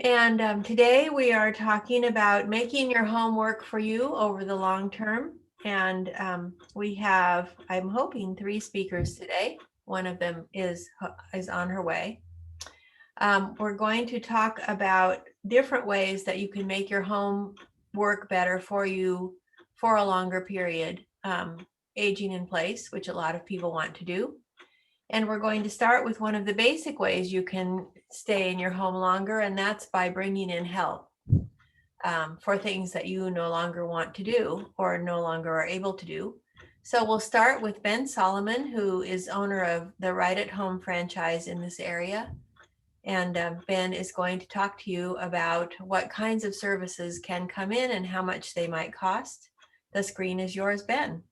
And today we are talking about making your home work for you over the long term. And we have, I'm hoping, three speakers today. One of them is on her way. We're going to talk about different ways that you can make your home work better for you for a longer period, aging in place, which a lot of people want to do. And we're going to start with one of the basic ways you can stay in your home longer, and that's by bringing in help for things that you no longer want to do or no longer are able to do. So we'll start with Ben Solomon, who is owner of the Right at Home franchise in this area. And Ben is going to talk to you about what kinds of services can come in and how much they might cost. The screen is yours, Ben.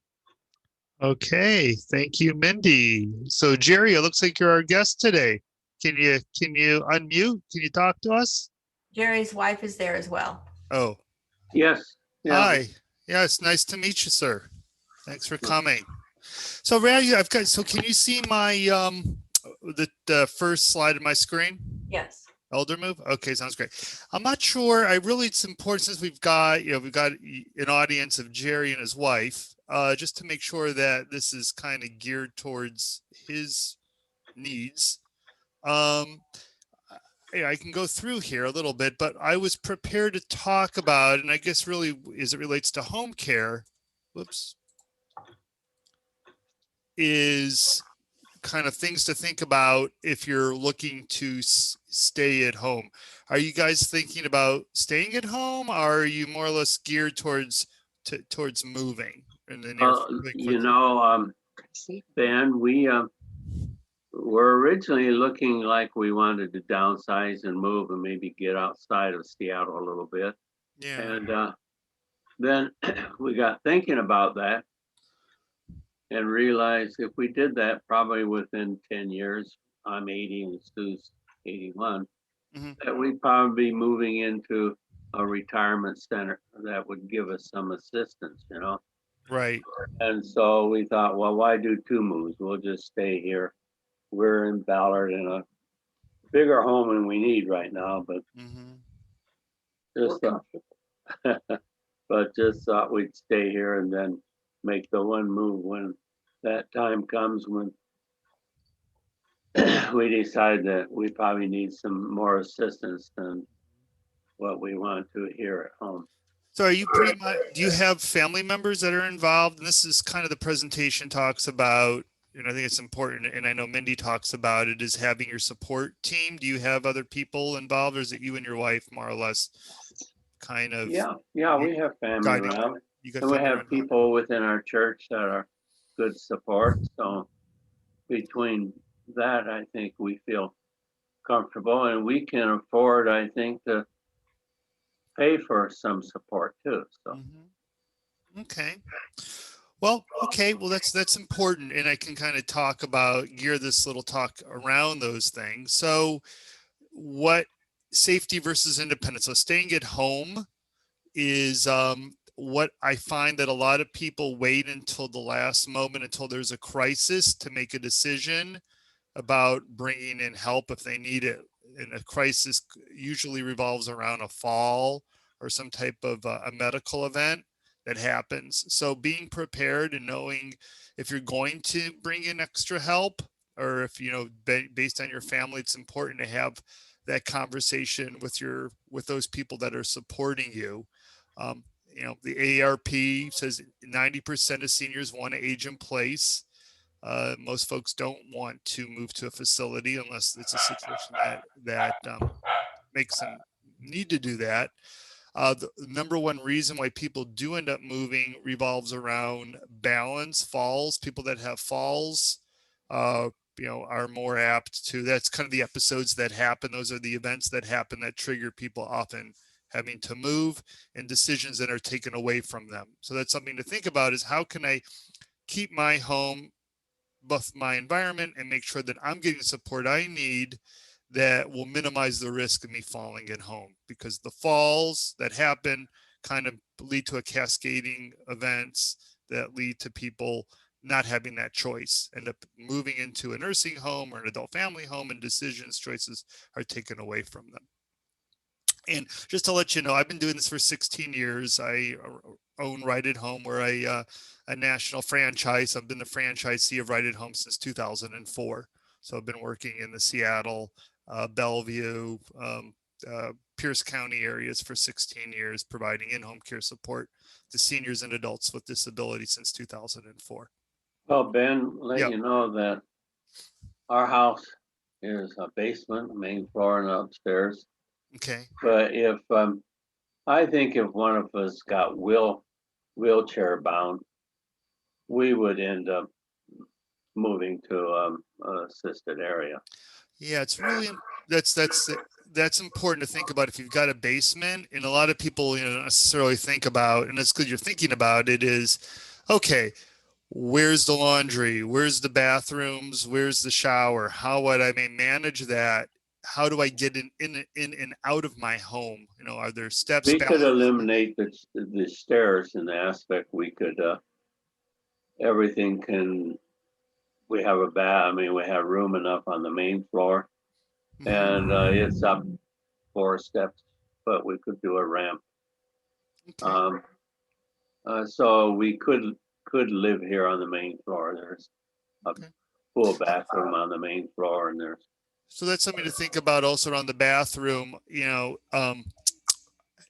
Okay, thank you, Mindy. So Jerry, it looks like you're our guest today. Can you unmute? Can you talk to us? Jerry's wife is there as well. Oh, Yes. Yeah. hi. Yeah, it's nice to meet you, sir. Thanks for coming. So Ray, I've got. So can you see my the first slide of my screen? Yes. Elder move. Okay, sounds great. I'm not sure. It's important since we've got an audience of Jerry and his wife, just to make sure that this is kind of geared towards his needs. I can go through here a little bit, but I was prepared to talk about, and I guess really as it relates to home care, is kind of things to think about if you're looking to stay at home. Are you guys thinking about staying at home, or are you more or less geared towards moving in the near Ben, we were originally looking like we wanted to downsize and move and maybe get outside of Seattle a little bit. Yeah. And then we got thinking about that and realized if we did that probably within 10 years, I'm 80 and Sue's 81, that we'd probably be moving into a retirement center that would give us some assistance, Right. And so we thought, well, why do two moves? We'll just stay here. We're in Ballard in a bigger home than we need right now, but just thought we'd stay here and then make the one move when that time comes, when we decide that we probably need some more assistance than what we want to here at home. So are you pretty much, do you have family members that are involved? And this is kind of the presentation talks about, and I think it's important, and I know Mindy talks about it, is having your support team. Do you have other people involved, or is it you and your wife more or less kind of? Yeah, we have family around. And we have people within our church that are good support. So between that, I think we feel comfortable, and we can afford, I think, to pay for some support too. So okay. Well, that's important, and I can kind of gear this little talk around those things. So what safety versus independence? So staying at home is what I find that a lot of people wait until the last moment, until there's a crisis, to make a decision about bringing in help if they need it. And a crisis usually revolves around a fall or some type of a medical event that happens. So being prepared and knowing if you're going to bring in extra help, or if, based on your family, it's important to have that conversation with those people that are supporting you. The AARP says 90% of seniors want to age in place. Most folks don't want to move to a facility unless it's a situation that makes them need to do that. The number one reason why people do end up moving revolves around balance, falls. People that have falls, are more apt to, that's kind of the episodes that happen. Those are the events that happen that trigger people often having to move, and decisions that are taken away from them. So that's something to think about, is how can I keep my home, both my environment, and make sure that I'm getting the support I need that will minimize the risk of me falling at home, because the falls that happen kind of lead to a cascading events that lead to people not having that choice, end up moving into a nursing home or an adult family home, and choices are taken away from them. And just to let you know, I've been doing this for 16 years. I own Right at Home. We're a national franchise. I've been the franchisee of Right at Home since 2004. So I've been working in the Seattle, Bellevue, Pierce County areas for 16 years, providing in-home care support to seniors and adults with disabilities since 2004. Well, Ben, let Yep. you know that our house is a basement, a main floor and upstairs. Okay. But if, I think if one of us got wheelchair bound, we would end up moving to an assisted area. Yeah, it's really that's important to think about if you've got a basement. And a lot of people, don't necessarily think about, and it's good you're thinking about it, is okay, where's the laundry? Where's the bathrooms? Where's the shower? How would I manage that? How do I get in and out of my home? Are there steps? We could eliminate the stairs in the aspect we could, everything can, we have a we have room enough on the main floor and it's up 4 steps, but we could do a ramp. Okay. So we could live here on the main floor. There's a Okay. full bathroom on the main floor and there's. So that's something to think about also around the bathroom.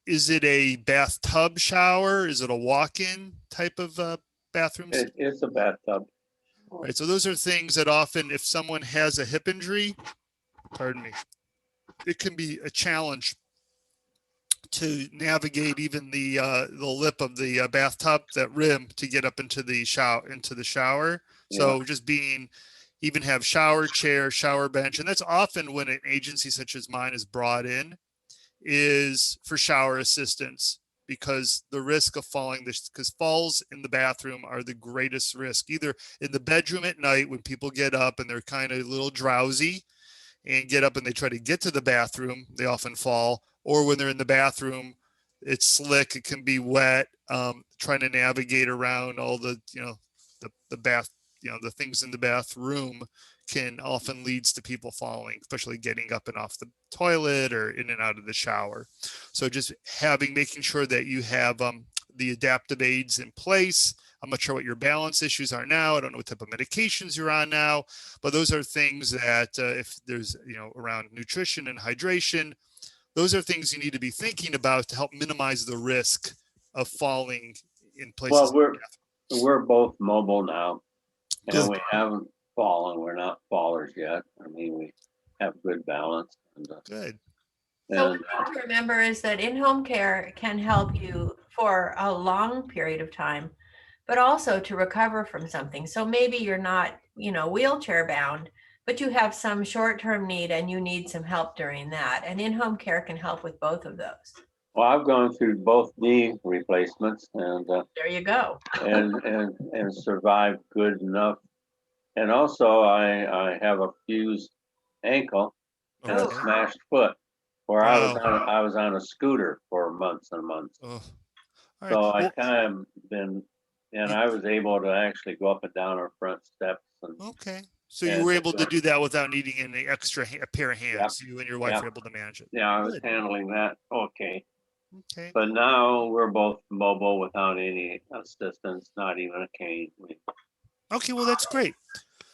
Is it a bathtub shower? Is it a walk-in type of bathroom? It's a bathtub. Right. So those are things that often, if someone has a hip injury, pardon me, it can be a challenge to navigate even the lip of the bathtub, that rim, to get up into the shower. So just even have shower chair, shower bench, and that's often when an agency such as mine is brought in, is for shower assistance, because the risk of falling, because falls in the bathroom are the greatest risk, either in the bedroom at night when people get up and they're kind of a little drowsy and get up and they try to get to the bathroom, they often fall, or when they're in the bathroom, it's slick, it can be wet, trying to navigate around all the, the bath, the things in the bathroom can often leads to people falling, especially getting up and off the toilet or in and out of the shower. So just making sure that you have the adaptive aids in place. I'm not sure what your balance issues are now. I don't know what type of medications you're on now, but those are things that if there's, around nutrition and hydration, those are things you need to be thinking about to help minimize the risk of falling in places. Well, we're both mobile now, and Good. we haven't fallen. We're not fallers yet. We have good balance. Good. So what you have to remember is that in-home care can help you for a long period of time, but also to recover from something. So maybe you're not, wheelchair bound, but you have some short-term need and you need some help during that. And in-home care can help with both of those. Well, I've gone through both knee replacements and there you go. and survived good enough. And also I have a fused ankle and a smashed foot, where Wow. I was on a scooter for months and months. Oh. All right. So I kind of been, and I was able to actually go up and down our front steps. Okay. So you were able to do that without needing any extra pair of hands. Yep. You and your wife were able to manage it. Yeah, I was handling that. Okay. Okay. But now we're both mobile without any assistance, not even a cane. Okay, well, that's great.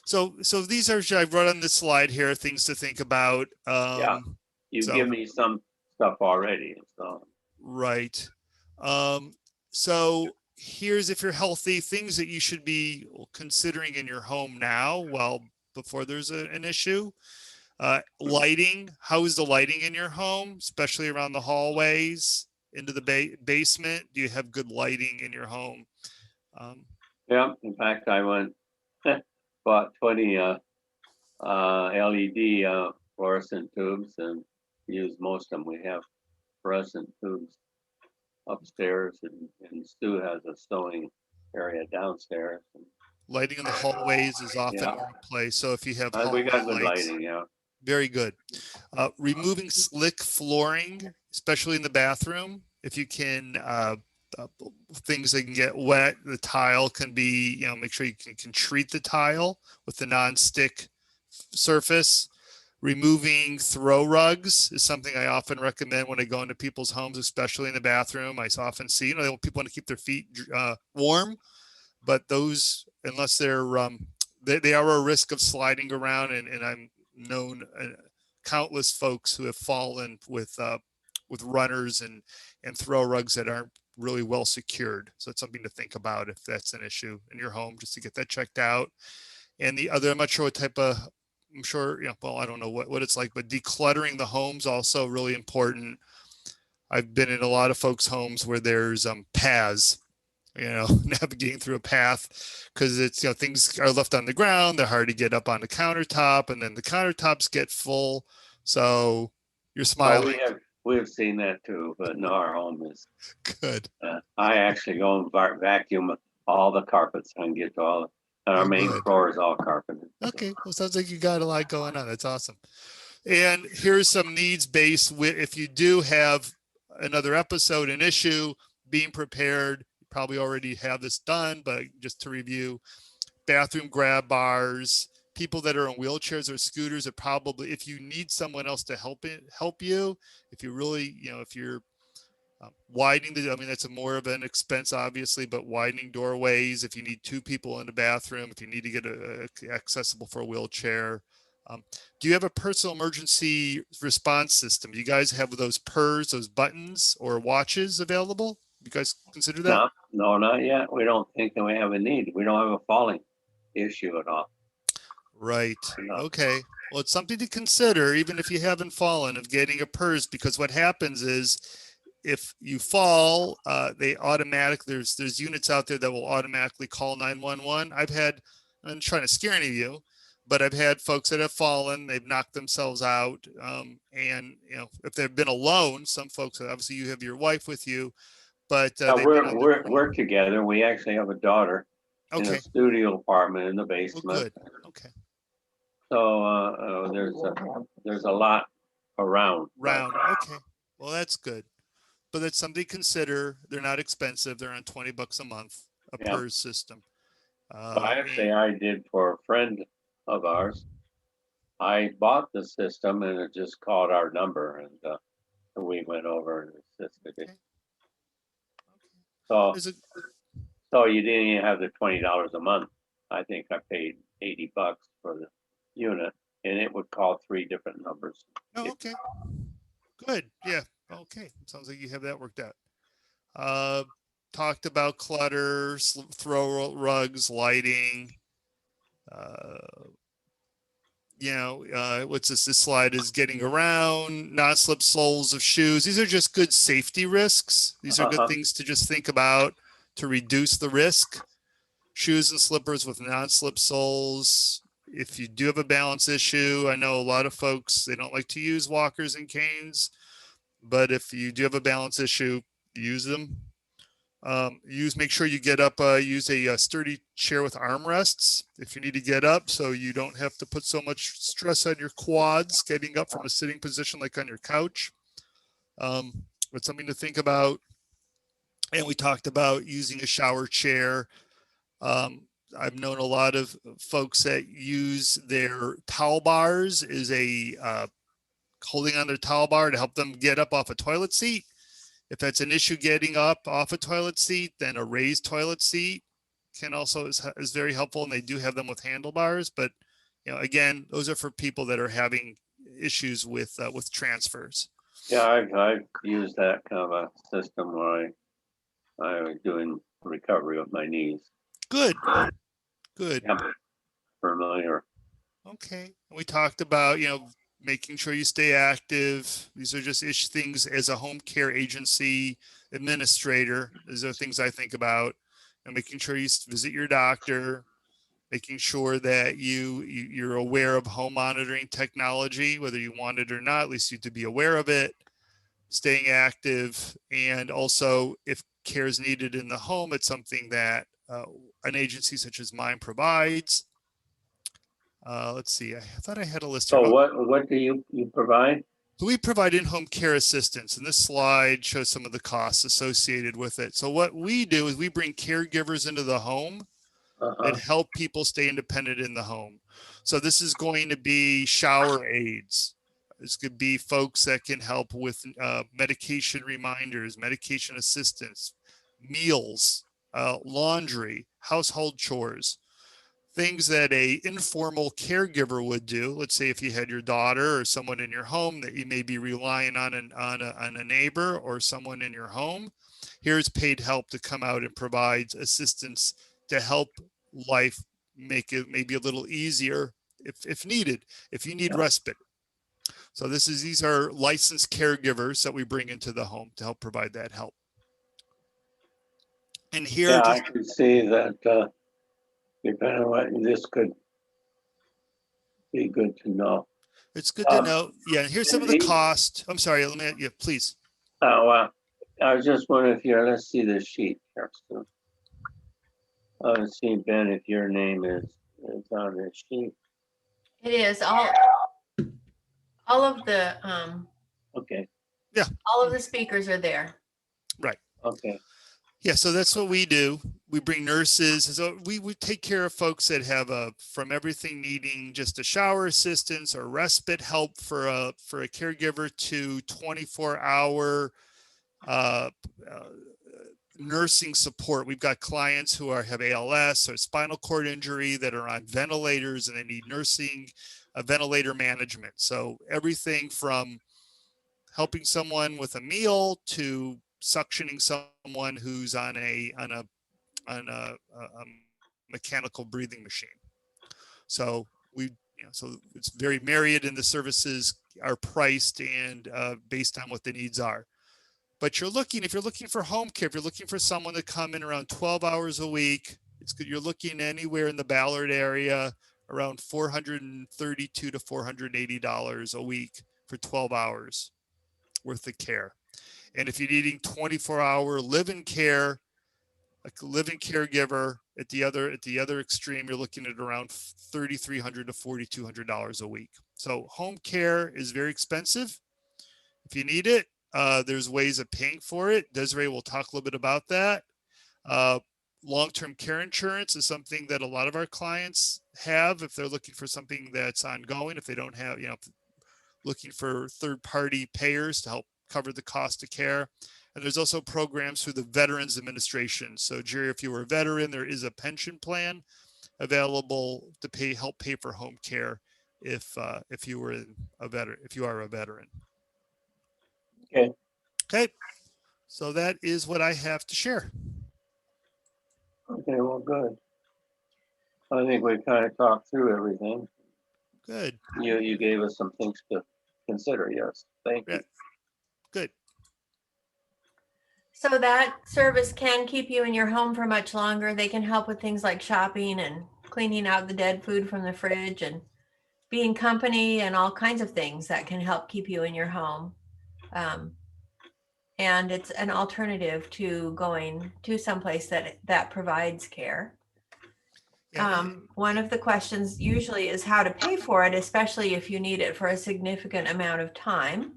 So these are, I wrote on this slide here, things to think about. You give me some stuff already. So right. So here's, if you're healthy, things that you should be considering in your home now, before there's an issue. Lighting. How is the lighting in your home, especially around the hallways into the basement? Do you have good lighting in your home? Yeah, in fact, I went bought 20 LED fluorescent tubes and used most of them. We have fluorescent tubes upstairs, and Stu has a sewing area downstairs. Lighting in the hallways is often in place. So if you have we got good lights, lighting, very good. Removing slick flooring, especially in the bathroom. If you can, things that can get wet, the tile can be, make sure you can treat the tile with the non-stick surface. Removing throw rugs is something I often recommend when I go into people's homes, especially in the bathroom. I often see, people want to keep their feet warm, but those, unless they are a risk of sliding around, and I'm known countless folks who have fallen with runners and throw rugs that aren't really well secured. So it's something to think about if that's an issue in your home, just to get that checked out. And the other, I'm not sure what type of, I'm sure, well, I don't know what it's like, but decluttering the home's also really important. I've been in a lot of folks' homes where there's paths, navigating through a path, because it's, things are left on the ground. They're hard to get up on the countertop, and then the countertops get full. So you're smiling. We've seen that too, but no, our home is Good. I actually go and vacuum all the carpets and get to all. And our main floor is all carpeted. Okay, well, sounds like you got a lot going on. That's awesome. And here's some needs-based. If you do have another episode, an issue, being prepared. You probably already have this done, but just to review, bathroom grab bars. People that are in wheelchairs or scooters are probably, if you need someone else to help you, if you really, if you're widening that's more of an expense, obviously, but widening doorways, if you need two people in the bathroom, if you need to get accessible for a wheelchair. Do you have a personal emergency response system? Do you guys have those PERS, those buttons or watches available? You guys consider that? No, not yet. We don't think that we have a need. We don't have a falling issue at all. Right. Okay. Well, it's something to consider, even if you haven't fallen, of getting a PERS, because what happens is if you fall, they there's units out there that will automatically call 911. I'm trying to scare any of you, but I've had folks that have fallen, they've knocked themselves out. And if they've been alone, some folks, obviously you have your wife with you, but we're together. We actually have a daughter in a studio apartment in the basement. Oh, good. Okay. So there's a lot around. Okay. Well, that's good. But that's something to consider. They're not expensive. They're on $20 a month, PERS system. I did for a friend of ours. I bought the system and it just called our number, and we went over and assisted it. So you didn't even have the $20 a month. I think I paid $80 for the unit, and it would call 3 different numbers. Oh, okay. Good. Yeah. Okay. Sounds like you have that worked out. Talked about clutter, throw rugs, lighting. What's this? This slide is getting around, non-slip soles of shoes. These are just good safety risks. These are good things to just think about to reduce the risk. Shoes and slippers with non-slip soles. If you do have a balance issue, I know a lot of folks, they don't like to use walkers and canes, but if you do have a balance issue, use them. Make sure you get up, use a sturdy chair with armrests if you need to get up, so you don't have to put so much stress on your quads getting up from a sitting position like on your couch. But something to think about. And we talked about using a shower chair. I've known a lot of folks that use their towel bars as holding on their towel bar to help them get up off a toilet seat. If that's an issue getting up off a toilet seat, then a raised toilet seat can also is very helpful, and they do have them with handlebars. But again, those are for people that are having issues with transfers. Yeah, I've used that kind of a system where I was doing recovery with my knees. Good. Yeah, familiar. Okay. We talked about making sure you stay active. These are just things as a home care agency administrator. These are things I think about. And making sure you visit your doctor, making sure that you're aware of home monitoring technology, whether you want it or not, at least you to be aware of it, staying active. And also if care is needed in the home, it's something that an agency such as mine provides. Let's see. I thought I had a list. So what do you provide? So we provide in-home care assistance, and this slide shows some of the costs associated with it. So what we do is we bring caregivers into the home that help people stay independent in the home. So this is going to be shower aids. This could be folks that can help with medication reminders, medication assistance, meals, laundry, household chores, things that a informal caregiver would do. Let's say if you had your daughter or someone in your home that you may be relying on a neighbor or someone in your home. Here's paid help to come out and provide assistance to help life make it maybe a little easier if needed, if you need Yeah. respite. So these are licensed caregivers that we bring into the home to help provide that help. And here, Yeah, I could see that, depending on what, this could be good to know. it's good to know. Yeah, and here's some of the Indeed. cost. I'm sorry, let me, yeah, please. I was just wondering if you're, let's see the sheet here. So, let's see, Ben, if your name is on this sheet. It is all of the Okay, all of the speakers are there. okay. Yeah, so that's what we do. We bring nurses. So we take care of folks that have from everything needing just a shower assistance or respite help for a caregiver to 24-hour nursing support. We've got clients who have ALS or spinal cord injury that are on ventilators and they need nursing, ventilator management. So everything from helping someone with a meal to suctioning someone who's on a mechanical breathing machine. So so it's very myriad, and the services are priced and based on what the needs are. But if you're looking for home care, if you're looking for someone to come in around 12 hours a week, it's good. You're looking anywhere in the Ballard area around $432 to $480 a week for 12 hours worth of care. And if you're needing 24-hour live-in care, like a live-in caregiver at the other extreme, you're looking at around $3,300 to $4,200 a week. So home care is very expensive. If you need it, there's ways of paying for it. Desiree will talk a little bit about that. Long-term care insurance is something that a lot of our clients have if they're looking for something that's ongoing. If they don't have, looking for third-party payers to help cover the cost of care. And there's also programs through the Veterans Administration. So Jerry, if you were a veteran, there is a pension plan available to help pay for home care if you are a veteran. Okay. Okay. So that is what I have to share. Okay, well, good. I think we kind of talked through everything. Good. You gave us some things to consider. Yes, thank you. Good. So that service can keep you in your home for much longer. They can help with things like shopping and cleaning out the dead food from the fridge and being company and all kinds of things that can help keep you in your home. And it's an alternative to going to someplace that provides care. One of the questions usually is how to pay for it, especially if you need it for a significant amount of time.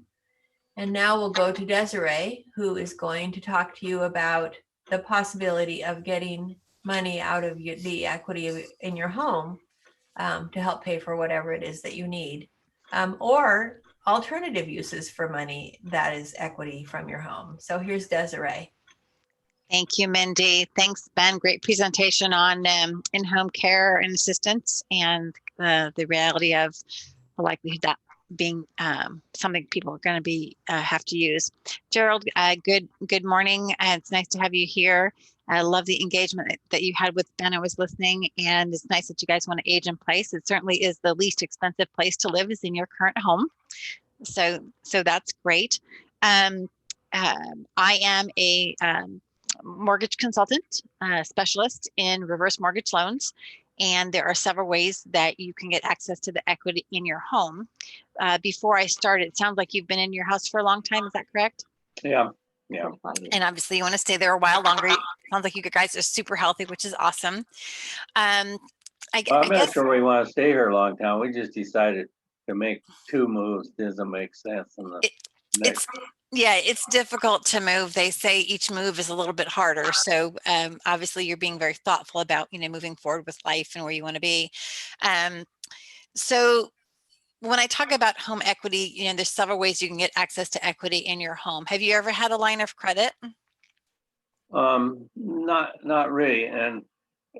And now we'll go to Desiree, who is going to talk to you about the possibility of getting money out of the equity in your home to help pay for whatever it is that you need, or alternative uses for money that is equity from your home. So here's Desiree. Thank you, Mindy. Thanks, Ben. Great presentation on in-home care and assistance and the reality of the likelihood that being something people are going to be have to use. Gerald, good morning. It's nice to have you here. I love the engagement that you had with Ben. I was listening, and it's nice that you guys want to age in place. It certainly is the least expensive place to live is in your current home. So that's great. I am a mortgage consultant specialist in reverse mortgage loans. And there are several ways that you can get access to the equity in your home. Before I start, it sounds like you've been in your house for a long time. Is that correct? Yeah. And obviously you want to stay there a while longer. Sounds like you guys are super healthy, which is awesome. I'm not sure we want to stay here a long time. We just decided to make 2 moves. Doesn't make sense. It's difficult to move. They say each move is a little bit harder. So obviously you're being very thoughtful about, moving forward with life and where you want to be. So when I talk about home equity, there's several ways you can get access to equity in your home. Have you ever had a line of credit? Not really. And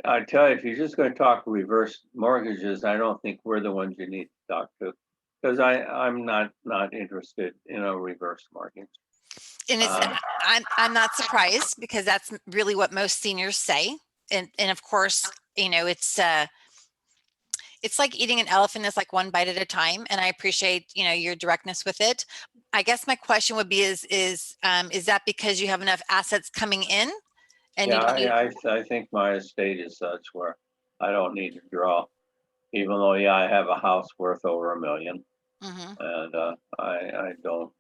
I tell you, if you're just going to talk reverse mortgages, I don't think we're the ones you need to talk to, because I'm not interested in a reverse mortgage. And I'm not surprised, because that's really what most seniors say. And of course, it's like eating an elephant. It's like one bite at a time. And I appreciate, your directness with it. I guess my question would be, is that because you have enough assets coming in? And you don't need I think my estate is such where I don't need to draw, even though, yeah, I have a house worth over $1 million. Mhm. And I don't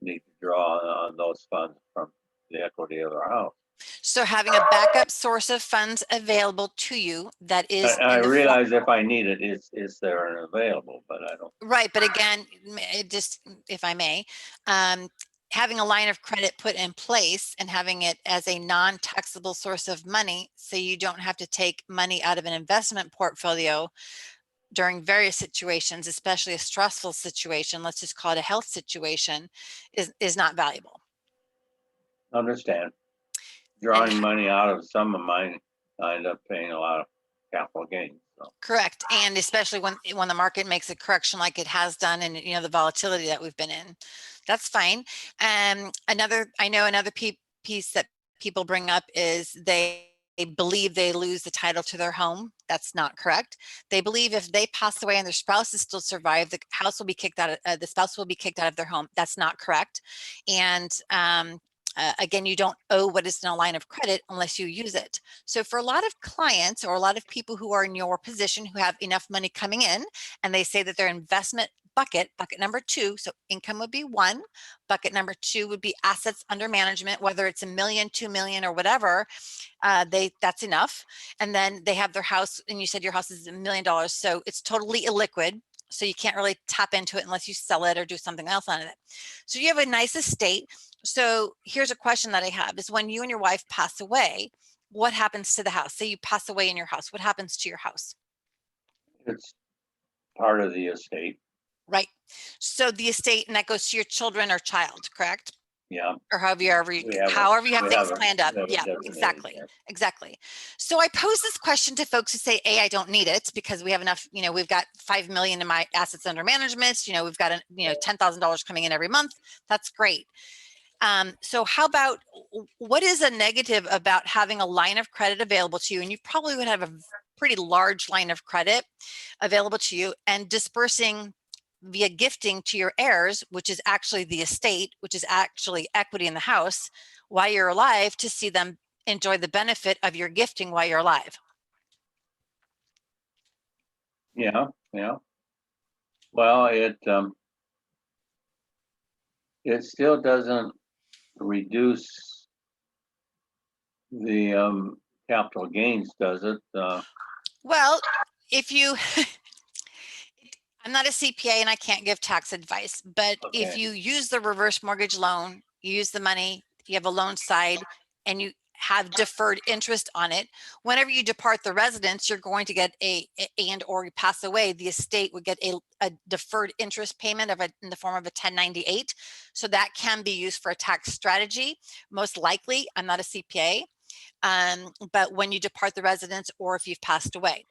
need to draw on those funds from the equity of our house. So having a backup source of funds available to you that is I in the realize if I need it, it's there and available, but I don't. right. But again, it just, if I may, having a line of credit put in place and having it as a non-taxable source of money, so you don't have to take money out of an investment portfolio during various situations, especially a stressful situation, let's just call it a health situation, is not valuable. Understand. Drawing money out of some of mine, I end up paying a lot of capital gains. So. Correct. And especially when the market makes a correction like it has done, and the volatility that we've been in, that's fine. I know another piece that people bring up is they believe they lose the title to their home. That's not correct. They believe if they pass away and their spouses still survive, the house will be kicked out of, the spouse will be kicked out of their home. That's not correct. And again, you don't owe what is in a line of credit unless you use it. So for a lot of clients, or a lot of people who are in your position, who have enough money coming in, and they say that their investment bucket number 2, so income would be 1, bucket number 2 would be assets under management, whether it's $1 million, $2 million, or whatever, that's enough. And then they have their house, and you said your house is $1 million, so it's totally illiquid. So you can't really tap into it unless you sell it or do something else on it. So you have a nice estate. So here's a question that I have is, when you and your wife pass away, what happens to the house? Say you pass away in your house, what happens to your house? It's part of the estate. Right. So the estate, and that goes to your children or child, correct? Yeah. Or however you have things planned up. Yeah, exactly. Yeah. Exactly. So I pose this question to folks who say, I don't need it because we have enough, we've got 5 million in my assets under management, we've got $10,000 coming in every month. That's great. So how about, what is a negative about having a line of credit available to you? And you probably would have a pretty large line of credit available to you, and dispersing via gifting to your heirs, which is actually the estate, which is actually equity in the house, while you're alive, to see them enjoy the benefit of your gifting while you're alive. Yeah. Well, it still doesn't reduce the capital gains, does it? Well, if you, I'm not a CPA and I can't give tax advice, but if you use the reverse mortgage loan, you use the money, you have a loan side, and you have deferred interest on it, whenever you depart the residence, you're going to get or you pass away, the estate would get a deferred interest payment in the form of a 1098. So that can be used for a tax strategy. Most likely, I'm not a CPA, but when you depart the residence, or if you've passed away.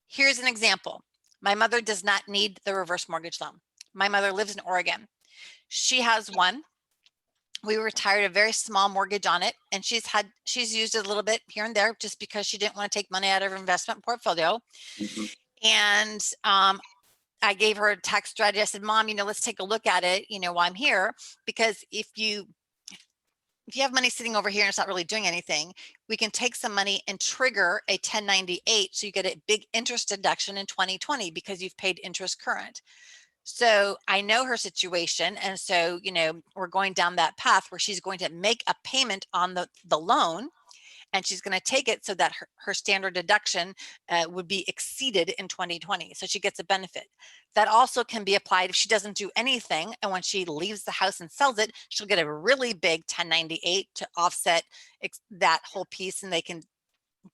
Here's an example. My mother does not need the reverse mortgage loan. My mother lives in Oregon. She has one. We retired a very small mortgage on it, and she's used it a little bit here and there just because she didn't want to take money out of her investment portfolio. Mm-hmm. And I gave her a tax strategy. I said, Mom, let's take a look at it, while I'm here, because if you have money sitting over here and it's not really doing anything, we can take some money and trigger a 1098. So you get a big interest deduction in 2020 because you've paid interest current. So I know her situation. And so, we're going down that path where she's going to make a payment on the loan, and she's going to take it so that her standard deduction would be exceeded in 2020. So she gets a benefit. That also can be applied if she doesn't do anything, and when she leaves the house and sells it, she'll get a really big 1098 to offset that whole piece, and they can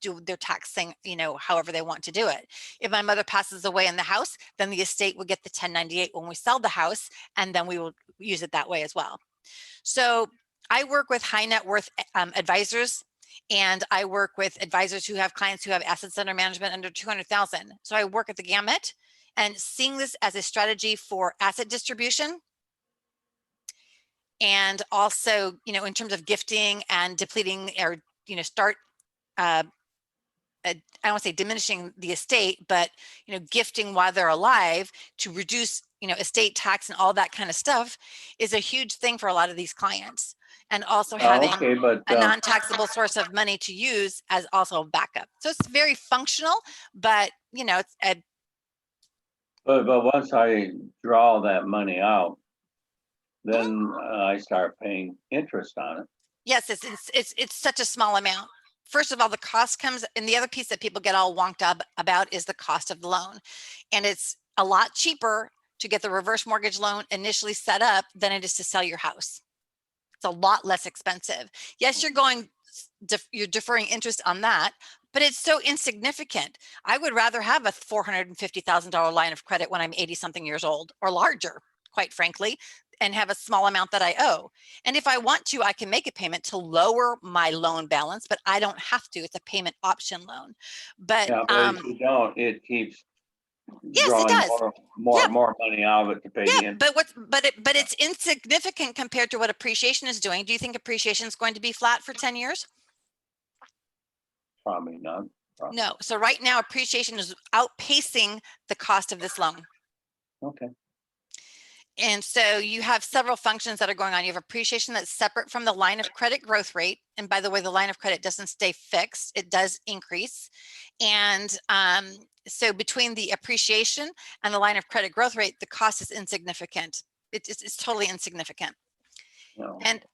do their tax thing, however they want to do it. If my mother passes away in the house, then the estate will get the 1098 when we sell the house, and then we will use it that way as well. So I work with high net worth advisors, and I work with advisors who have clients who have assets under management under 200,000. So I work at the gamut, and seeing this as a strategy for asset distribution, and also, in terms of gifting and depleting, or, start, I don't want to say diminishing the estate, but, gifting while they're alive to reduce, estate tax and all that kind of stuff is a huge thing for a lot of these clients. And also having Okay, but, a non-taxable source of money to use as also a backup. So it's very functional, but, it's a, but once I draw that money out, then I start paying interest on it. yes, it's such a small amount. First of all, the cost comes, and the other piece that people get all wonked up about is the cost of the loan. And it's a lot cheaper to get the reverse mortgage loan initially set up than it is to sell your house. It's a lot less expensive. Yes, you're deferring interest on that, but it's so insignificant. I would rather have a $450,000 line of credit when I'm 80 something years old, or larger, quite frankly, and have a small amount that I owe. And if I want to, I can make a payment to lower my loan balance, but I don't have to. It's a payment option loan. But, Yeah, but if you don't, it keeps yes, it drawing does. more money out of it to pay the Yeah, interest. but it's insignificant compared to what appreciation is doing. Do you think appreciation is going to be flat for 10 years? Probably not. Probably. No. So right now, appreciation is outpacing the cost of this loan. Okay. And so you have several functions that are going on. You have appreciation that's separate from the line of credit growth rate. And by the way, the line of credit doesn't stay fixed. It does increase. And so between the appreciation and the line of credit growth rate, the cost is insignificant. It's totally insignificant. No. And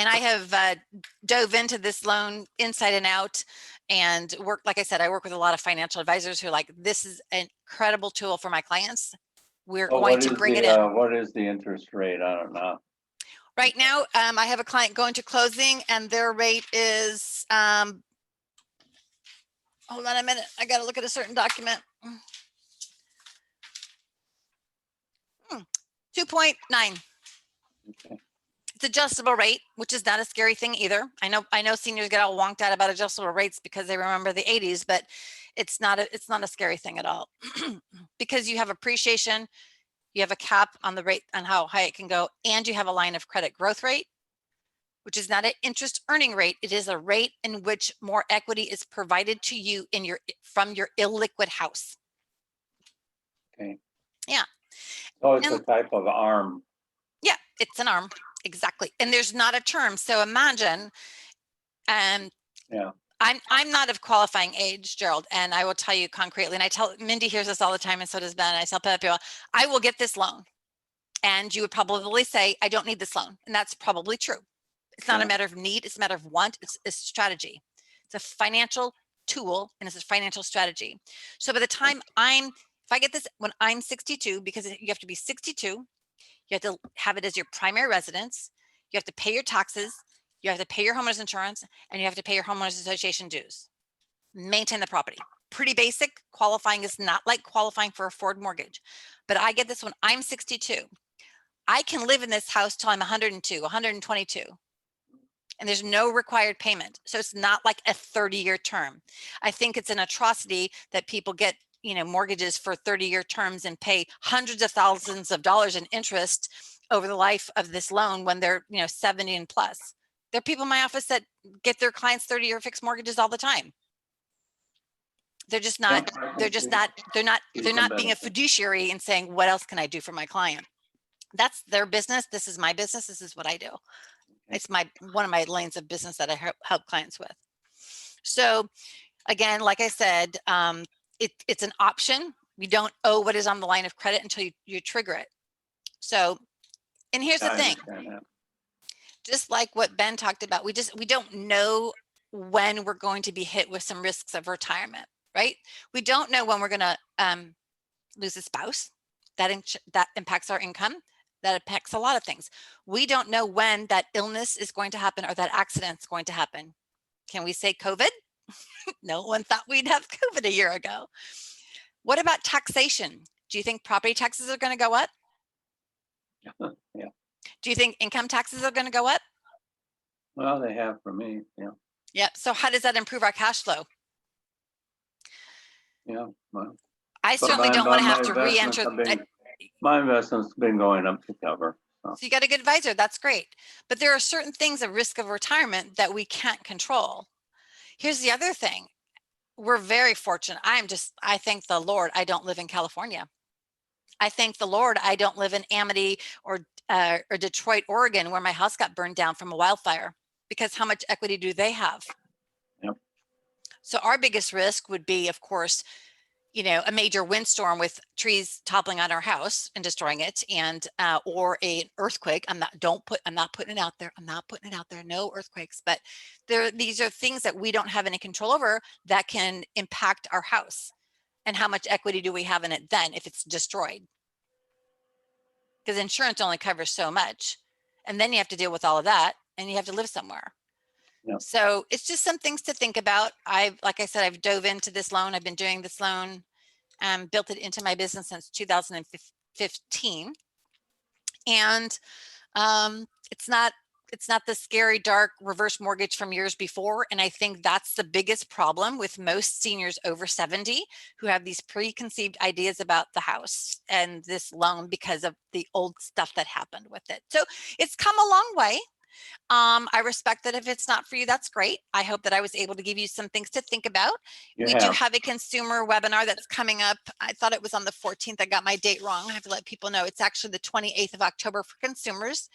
I have dove into this loan inside and out, and like I said, I work with a lot of financial advisors who are like, this is an incredible tool for my clients. We're going to bring it in. What is the interest rate on it now? Right now, I have a client going to closing, and their rate is, hold on a minute. I got to look at a certain document. 2.9. Okay. It's adjustable rate, which is not a scary thing either. I know seniors get all wonked out about adjustable rates because they remember the 80s, but it's not a scary thing at all. Because you have appreciation, you have a cap on the rate on how high it can go, and you have a line of credit growth rate, which is not an interest earning rate. It is a rate in which more equity is provided to you from your illiquid house. Okay. Yeah. So it's a type of arm. Yeah, it's an arm. Exactly. And there's not a term. So imagine, Yeah. I'm not of qualifying age, Gerald, and I will tell you concretely, and I tell Mindy hears this all the time, and so does Ben. I tell people, I will get this loan. And you would probably say, I don't need this loan. And that's probably true. It's not a matter of need, it's a matter of want, it's a strategy. It's a financial tool, and it's a financial strategy. So by the time if I get this when I'm 62, because you have to be 62, you have to have it as your primary residence, you have to pay your taxes, you have to pay your homeowner's insurance, and you have to pay your homeowners association dues. Maintain the property. Pretty basic. Qualifying is not like qualifying for a Ford mortgage. But I get this when I'm 62. I can live in this house till I'm 102, 122. And there's no required payment. So it's not like a 30-year term. I think it's an atrocity that people get, mortgages for 30-year terms and pay hundreds of thousands of dollars in interest over the life of this loan when they're, 70 and plus. There are people in my office that get their clients 30-year fixed mortgages all the time. They're just not, they're not being a fiduciary and saying, what else can I do for my client? That's their business. This is my business. This is what I do. It's one of my lanes of business that I help clients with. So again, like I said, it's an option. We don't owe what is on the line of credit until you trigger it. So, and here's the thing, just like what Ben talked about, we don't know when we're going to be hit with some risks of retirement, right? We don't know when we're going to lose a spouse. That impacts our income. That impacts a lot of things. We don't know when that illness is going to happen or that accident is going to happen. Can we say COVID? No one thought we'd have COVID a year ago. What about taxation? Do you think property taxes are going to go up? Yeah. Do you think income taxes are going to go up? Well, they have for me. Yeah. Yep. So how does that improve our cash flow? Yeah. Well, I but certainly don't want to have to investments re-enter. have been- my investment's been going up to cover. So. So you got a good advisor. That's great. But there are certain things at risk of retirement that we can't control. Here's the other thing. We're very fortunate. I thank the Lord I don't live in California. I thank the Lord I don't live in Amity or Detroit, Oregon, where my house got burned down from a wildfire, because how much equity do they have? Yep. So our biggest risk would be, of course, a major windstorm with trees toppling on our house and destroying it, and or an earthquake. I'm not putting it out there. I'm not putting it out there. No earthquakes, but these are things that we don't have any control over that can impact our house. And how much equity do we have in it then if it's destroyed? Because insurance only covers so much, and then you have to deal with all of that, and you have to live somewhere. Yep. So it's just some things to think about. Like I said, I've dove into this loan. I've been doing this loan, built it into my business since 2015. And it's not the scary, dark reverse mortgage from years before. And I think that's the biggest problem with most seniors over 70 who have these preconceived ideas about the house and this loan because of the old stuff that happened with it. So it's come a long way. I respect that. If it's not for you, that's great. I hope that I was able to give you some things to think about. We do have a consumer webinar that's coming up. I thought it was on the 14th. I got my date wrong. I have to let people know. It's actually the 28th of October for consumers.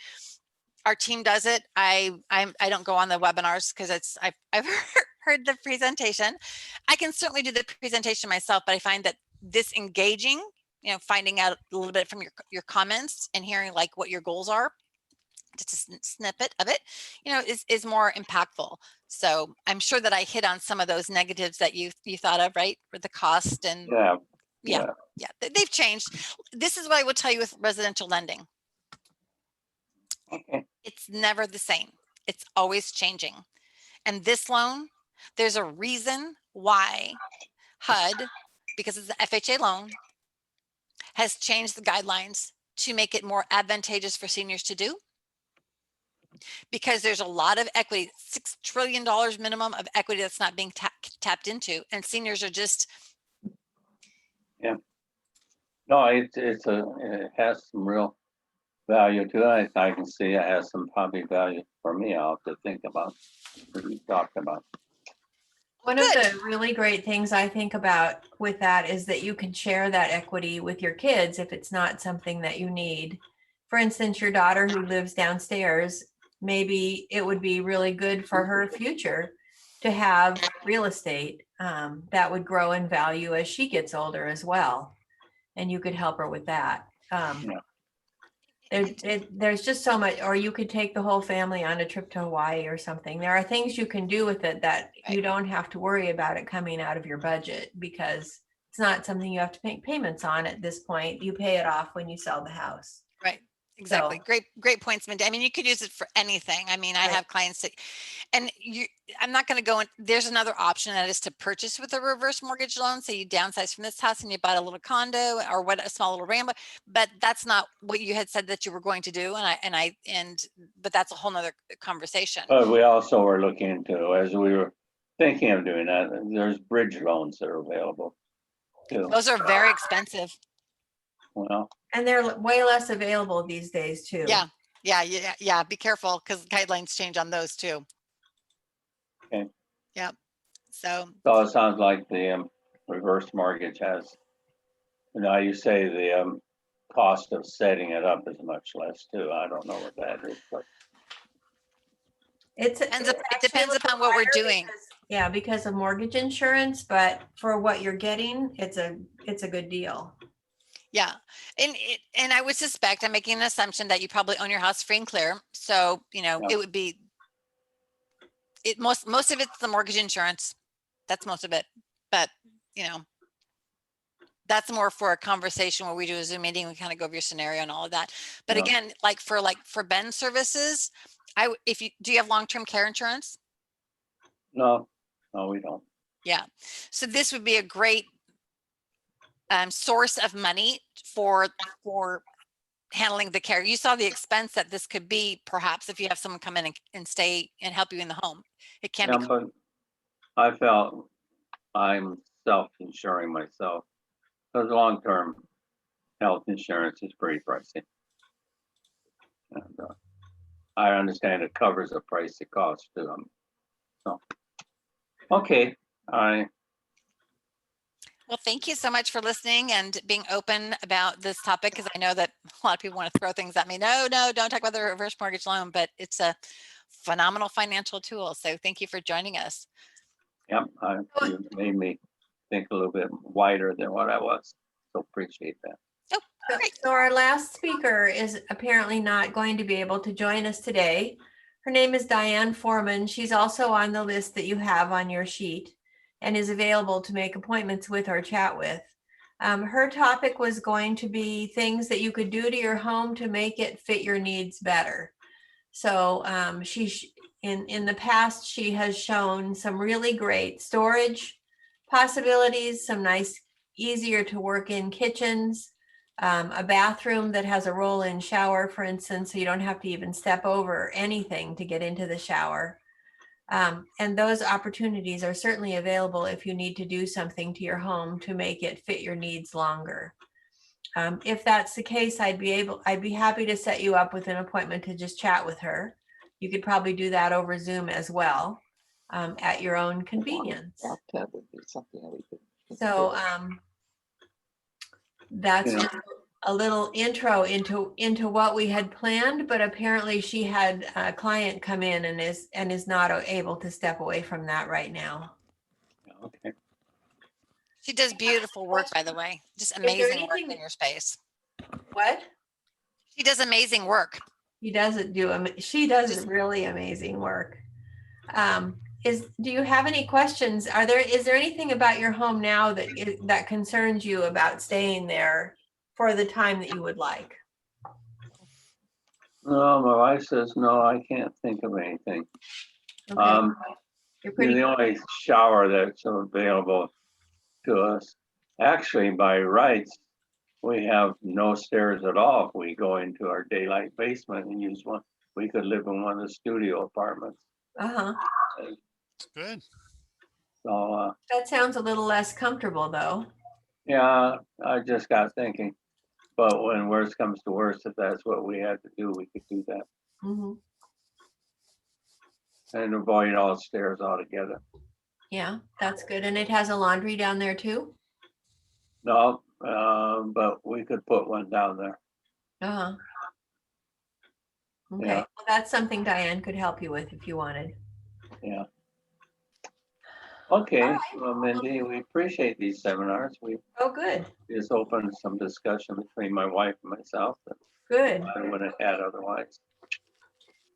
Our team does it. I don't go on the webinars because I've heard the presentation. I can certainly do the presentation myself, but I find that this engaging, finding out a little bit from your comments and hearing like what your goals are, just a snippet of it, is more impactful. So I'm sure that I hit on some of those negatives that you thought of, right? For the cost and yeah, they've changed. This is what I will tell you with residential lending. Okay. It's never the same. It's always changing. And this loan, there's a reason why HUD, because it's the FHA loan, has changed the guidelines to make it more advantageous for seniors to do. Because there's a lot of equity, $6 trillion minimum of equity that's not being tapped into, and seniors are just. Yeah. No, it has some real value to it. I can see it has some probably value for me. I'll have to think about what you talked about. One of the really great things I think about with that is that you can share that equity with your kids if it's not something that you need. For instance, your daughter who lives downstairs, maybe it would be really good for her future to have real estate that would grow in value as she gets older as well. And you could help her with that. There's just so much, or you could take the whole family on a trip to Hawaii or something. There are things you can do with it that you don't have to worry about it coming out of your budget, because it's not something you have to make payments on at this point. You pay it off when you sell the house. Right. Exactly. So, Great points, Mindy. I mean, you could use it for anything. I mean, I have clients that, and I'm not going to go in. There's another option that is to purchase with a reverse mortgage loan. So you downsize from this house and you bought a little condo or a small little ramble, but that's not what you had said that you were going to do. But that's a whole nother conversation. But we also were looking into, as we were thinking of doing that, there's bridge loans that are available too. Those are very expensive. Well, and they're way less available these days too. Yeah. Be careful because guidelines change on those too. Okay. Yep. So it sounds like the reverse mortgage has, you say the cost of setting it up is much less too. I don't know what that is, but It depends upon what we're doing. Because of mortgage insurance, but for what you're getting, it's a good deal. Yeah. And I would suspect, I'm making an assumption that you probably own your house free and clear. So, it would be, most of it's the mortgage insurance. That's most of it. But, that's more for a conversation where we do a Zoom meeting. We kind of go over your scenario and all of that. But again, for Ben services, do you have long-term care insurance? No, we don't. Yeah. So this would be a great source of money for handling the care. You saw the expense that this could be, perhaps, if you have someone come in and stay and help you in the home. It can Yeah, be. but I felt I'm self-insuring myself because long-term health insurance is pretty pricey. And I understand it covers the price it costs to them. So, okay, Well, thank you so much for listening and being open about this topic, because I know that a lot of people want to throw things at me. No, don't talk about the reverse mortgage loan, but it's a phenomenal financial tool. So thank you for joining us. Yep, you made me think a little bit wider than what I was. So appreciate that. Oh, great. So our last speaker is apparently not going to be able to join us today. Her name is Diane Foreman. She's also on the list that you have on your sheet and is available to make appointments with or chat with. Her topic was going to be things that you could do to your home to make it fit your needs better. So in the past, she has shown some really great storage possibilities, some nice, easier to work in kitchens, a bathroom that has a roll-in shower, for instance, so you don't have to even step over anything to get into the shower. And those opportunities are certainly available if you need to do something to your home to make it fit your needs longer. If that's the case, I'd be happy to set you up with an appointment to just chat with her. You could probably do that over Zoom as well, at your own convenience. Bathtub would be something that we could. So that's just a little intro into what we had planned, but apparently she had a client come in and is not able to step away from that right now. Okay. She does beautiful work, by the way. Just there amazing work anything- in your space. What? She does amazing work. She does really amazing work. Do you have any questions? Is there anything about your home now that concerns you about staying there for the time that you would like? No, my wife says, no, I can't think of anything. Okay. You're pretty The only shower that's available to us, actually by rights, we have no stairs at all. If we go into our daylight basement and use one, we could live in one of the studio apartments. Uh-huh. Good. So, That sounds a little less comfortable though. yeah, I just got thinking, but when worst comes to worst, if that's what we had to do, we could do that Mhm. and avoid all stairs altogether. Yeah, that's good. And it has a laundry down there too? No, but we could put one down there. Uh-huh. Okay, Yeah. well, that's something Diane could help you with if you wanted. Yeah. Okay, All right. well, Mindy, we appreciate these seminars. We Oh, good, just opened some discussion between my wife and myself that good. I wouldn't have had otherwise.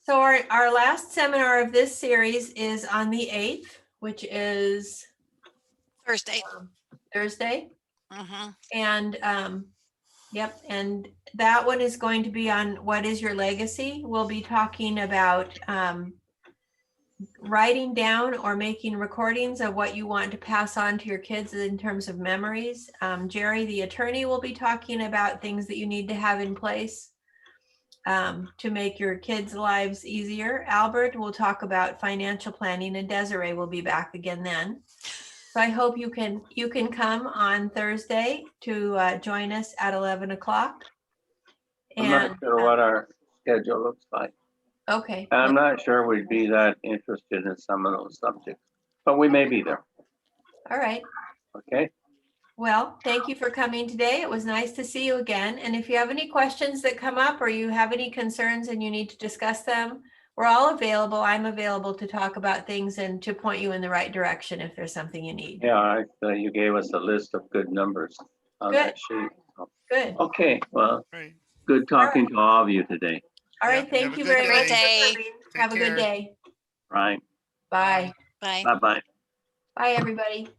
So our last seminar of this series is on the 8th, which is Thursday. Thursday. hmm And yep, and that one is going to be on what is your legacy. We'll be talking about writing down or making recordings of what you want to pass on to your kids in terms of memories. Jerry, the attorney, will be talking about things that you need to have in place to make your kids' lives easier. Albert will talk about financial planning, and Desiree will be back again then. So I hope you can come on Thursday to join us at 11 o'clock. I'm not sure what our schedule looks like. Okay. I'm not sure we'd be that interested in some of those subjects, but we may be there. All right. Okay. Well, thank you for coming today. It was nice to see you again. And if you have any questions that come up or you have any concerns and you need to discuss them, we're all available. I'm available to talk about things and to point you in the right direction if there's something you need. Yeah, you gave us a list of good numbers on that sheet. So, Good. okay, well, Great. good talking to all of you today. All Yeah, right. Thank have a you good very much. day. for coming. Take Have a good care. day. Right. Bye. Bye. Bye-bye. Bye, everybody.